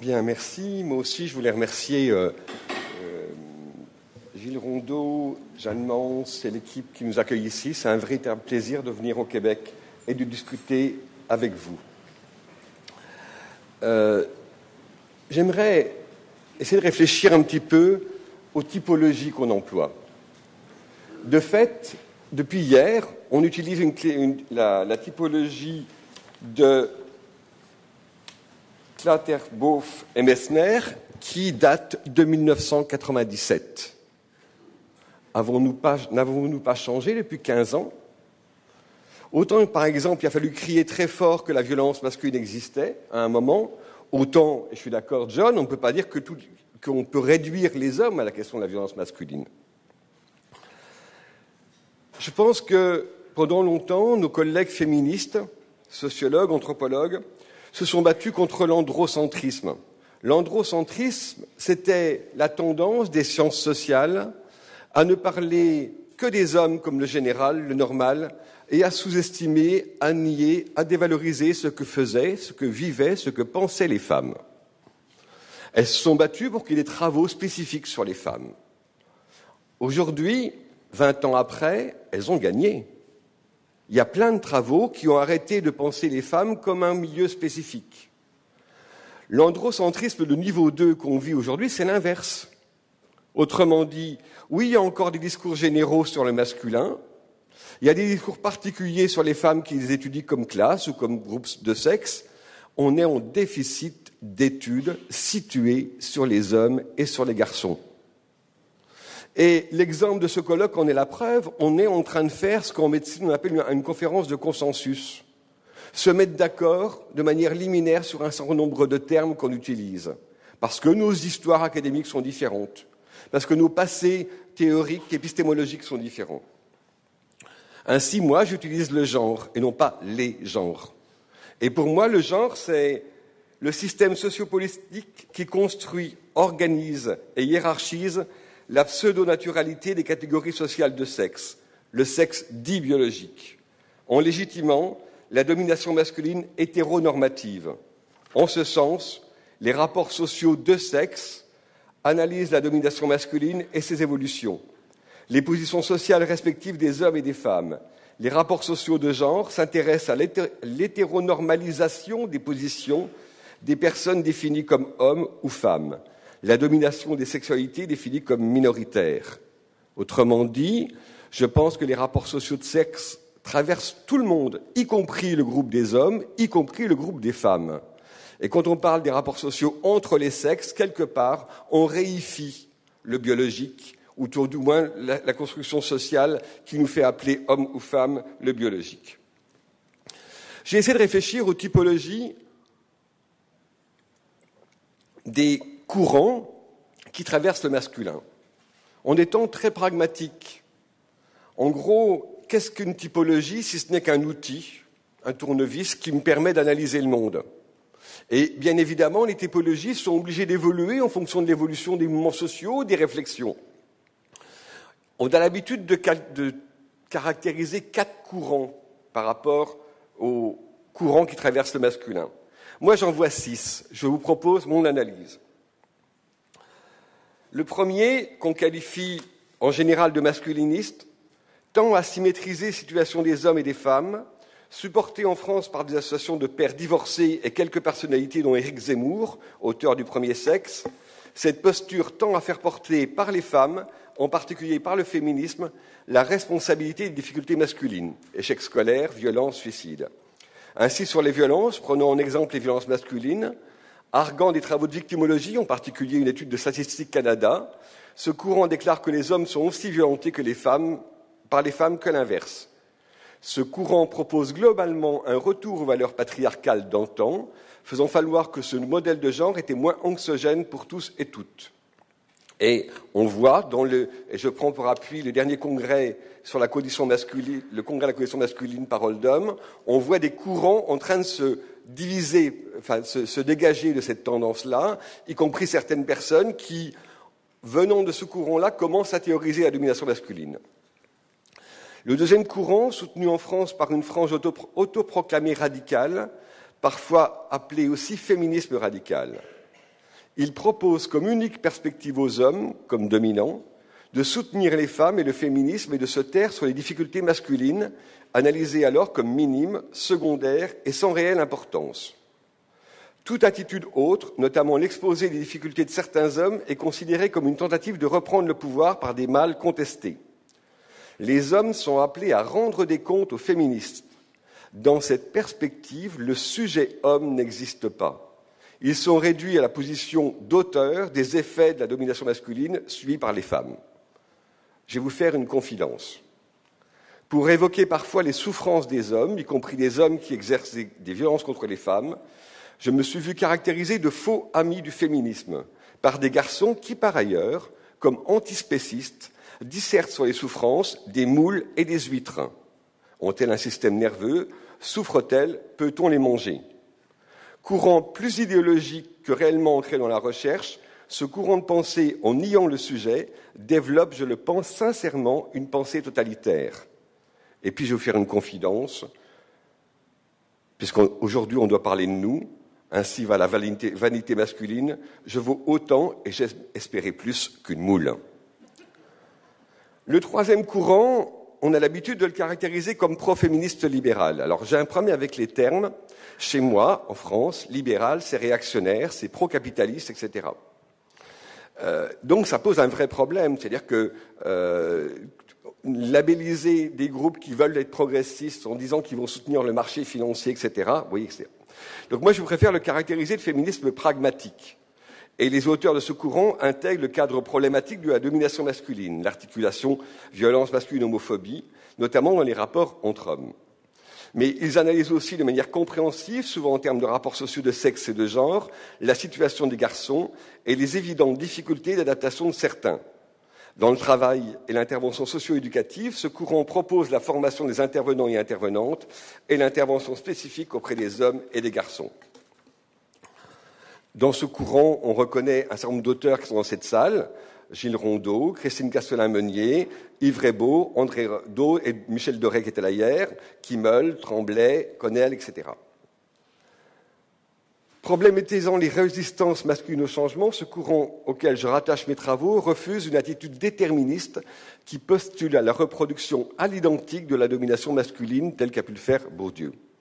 Bien, merci. Moi aussi, je voulais remercier Gilles Rondeau, Jeanne Mans et l'équipe qui nous accueille ici. C'est un véritable plaisir de venir au Québec et de discuter avec vous. J'aimerais essayer de réfléchir un petit peu aux typologies qu'on emploie. De fait, depuis hier, on utilise la typologie de Klater-Boff et Messner qui date de 1997. N'avons-nous pas changé depuis 15 ans? Autant, par exemple, il a fallu crier très fort que la violence masculine existait à un moment, autant, et je suis d'accord, John, on ne peut pas dire qu'on peut réduire les hommes à la question de la violence masculine. Je pense que pendant longtemps, nos collègues féministes, sociologues, anthropologues, se sont battus contre l'androcentrisme. L'androcentrisme, c'était la tendance des sciences sociales à ne parler que des hommes comme le général, le normal, et à sous-estimer, à nier, à dévaloriser ce que faisaient, ce que vivaient, ce que pensaient les femmes. Elles se sont battues pour qu'il y ait des travaux spécifiques sur les femmes. Aujourd'hui, 20 ans après, elles ont gagné. Il y a plein de travaux qui ont arrêté de penser les femmes comme un milieu spécifique. L'androcentrisme de niveau 2 qu'on vit aujourd'hui, c'est l'inverse. Autrement dit, oui, il y a encore des discours généraux sur le masculin, il y a des discours particuliers sur les femmes qui les étudient comme classe ou comme groupes de sexe. On est en déficit d'études situées sur les hommes et sur les garçons. Et l'exemple de ce colloque en est la preuve. On est en train de faire ce qu'en médecine on appelle une conférence de consensus. Se mettre d'accord de manière liminaire sur un certain nombre de termes qu'on utilise. Parce que nos histoires académiques sont différentes. Parce que nos passés théoriques, épistémologiques sont différents. Ainsi, moi, j'utilise le genre et non pas les genres. Et pour moi, le genre, c'est le système sociopolitique qui construit, organise et hiérarchise la pseudo-naturalité des catégories sociales de sexe, le sexe dit biologique, en légitimant la domination masculine hétéronormative. En ce sens, les rapports sociaux de sexe analysent la domination masculine et ses évolutions, les positions sociales respectives des hommes et des femmes. Les rapports sociaux de genre s'intéressent à l'hétéronormalisation des positions des personnes définies comme hommes ou femmes, la domination des sexualités définies comme minoritaires. Autrement dit, je pense que les rapports sociaux de sexe traversent tout le monde, y compris le groupe des hommes, y compris le groupe des femmes. Et quand on parle des rapports sociaux entre les sexes, quelque part, on réifie le biologique, ou tout du moins la construction sociale qui nous fait appeler homme ou femme le biologique. J'ai essayé de réfléchir aux typologies des courants qui traversent le masculin, en étant très pragmatique. En gros, qu'est-ce qu'une typologie si ce n'est qu'un outil, un tournevis qui me permet d'analyser le monde? Et bien évidemment, les typologies sont obligées d'évoluer en fonction de l'évolution des mouvements sociaux, des réflexions. On a l'habitude de caractériser 4 courants par rapport aux courants qui traversent le masculin. Moi, j'en vois 6. Je vous propose mon analyse. Le premier, qu'on qualifie en général de masculiniste, tend à symétriser la situation des hommes et des femmes, supporté en France par des associations de pères divorcés et quelques personnalités dont Éric Zemmour, auteur du Premier Sexe. Cette posture tend à faire porter par les femmes, en particulier par le féminisme, la responsabilité des difficultés masculines, échecs scolaires, violences, suicides. Ainsi, sur les violences, prenons en exemple les violences masculines, arguant des travaux de victimologie, en particulier une étude de Statistique Canada, ce courant déclare que les hommes sont aussi violentés que par les femmes que l'inverse. Ce courant propose globalement un retour aux valeurs patriarcales d'antan, faisant valoir que ce modèle de genre était moins anxiogène pour tous et toutes. Et on voit, et je prends pour appui le dernier congrès sur la condition masculine, le congrès de la condition masculine Parole d'homme, on voit des courants en train de se diviser, se dégager de cette tendance-là, y compris certaines personnes qui, venant de ce courant-là, commencent à théoriser la domination masculine. Le deuxième courant, soutenu en France par une frange autoproclamée radicale, parfois appelée aussi féminisme radical. Il propose comme unique perspective aux hommes, comme dominants, de soutenir les femmes et le féminisme et de se taire sur les difficultés masculines, analysées alors comme minimes, secondaires et sans réelle importance. Toute attitude autre, notamment l'exposé des difficultés de certains hommes, est considérée comme une tentative de reprendre le pouvoir par des mâles contestés. Les hommes sont appelés à rendre des comptes aux féministes. Dans cette perspective, le sujet homme n'existe pas. Ils sont réduits à la position d'auteur des effets de la domination masculine subie par les femmes. Je vais vous faire une confidence. Pour évoquer parfois les souffrances des hommes, y compris des hommes qui exercent des violences contre les femmes, je me suis vu caractériser de faux amis du féminisme par des garçons qui, par ailleurs, comme antispécistes, dissertent sur les souffrances des moules et des huîtres. Ont-elles un système nerveux? Souffrent-elles? Peut-on les manger? Courant plus idéologique que réellement ancré dans la recherche, ce courant de pensée, en niant le sujet, développe, je le pense sincèrement, une pensée totalitaire. Et puis je vais vous faire une confidence, puisqu'aujourd'hui on doit parler de nous, ainsi va la vanité masculine, je vaux autant et j'espérais plus qu'une moule. Le troisième courant, on a l'habitude de le caractériser comme pro-féministe libéral. Alors j'ai un problème avec les termes. Chez moi, en France, libéral, c'est réactionnaire, c'est pro-capitaliste, etc. Donc ça pose un vrai problème, c'est-à-dire que labelliser des groupes qui veulent être progressistes en disant qu'ils vont soutenir le marché financier, etc. Oui, donc moi je préfère le caractériser de féminisme pragmatique. Et les auteurs de ce courant intègrent le cadre problématique de la domination masculine, l'articulation violence masculine-homophobie, notamment dans les rapports entre hommes. Mais ils analysent aussi de manière compréhensive, souvent en termes de rapports sociaux de sexe et de genre, la situation des garçons et les évidentes difficultés d'adaptation de certains. Dans le travail et l'intervention socio-éducative, ce courant propose la formation des intervenants et intervenantes et l'intervention spécifique auprès des hommes et des garçons. Dans ce courant, on reconnaît un certain nombre d'auteurs qui sont dans cette salle, Gilles Rondeau, Christine Castelin-Meunier, Yves Rebaud, André Rado et Michel Doré qui était là hier, Kimmel, Tremblay, Connell, etc. Problématisant les résistances masculines au changement, ce courant auquel je rattache mes travaux refuse une attitude déterministe qui postule à la reproduction à l'identique de la domination masculine telle qu'a pu le faire Bourdieu.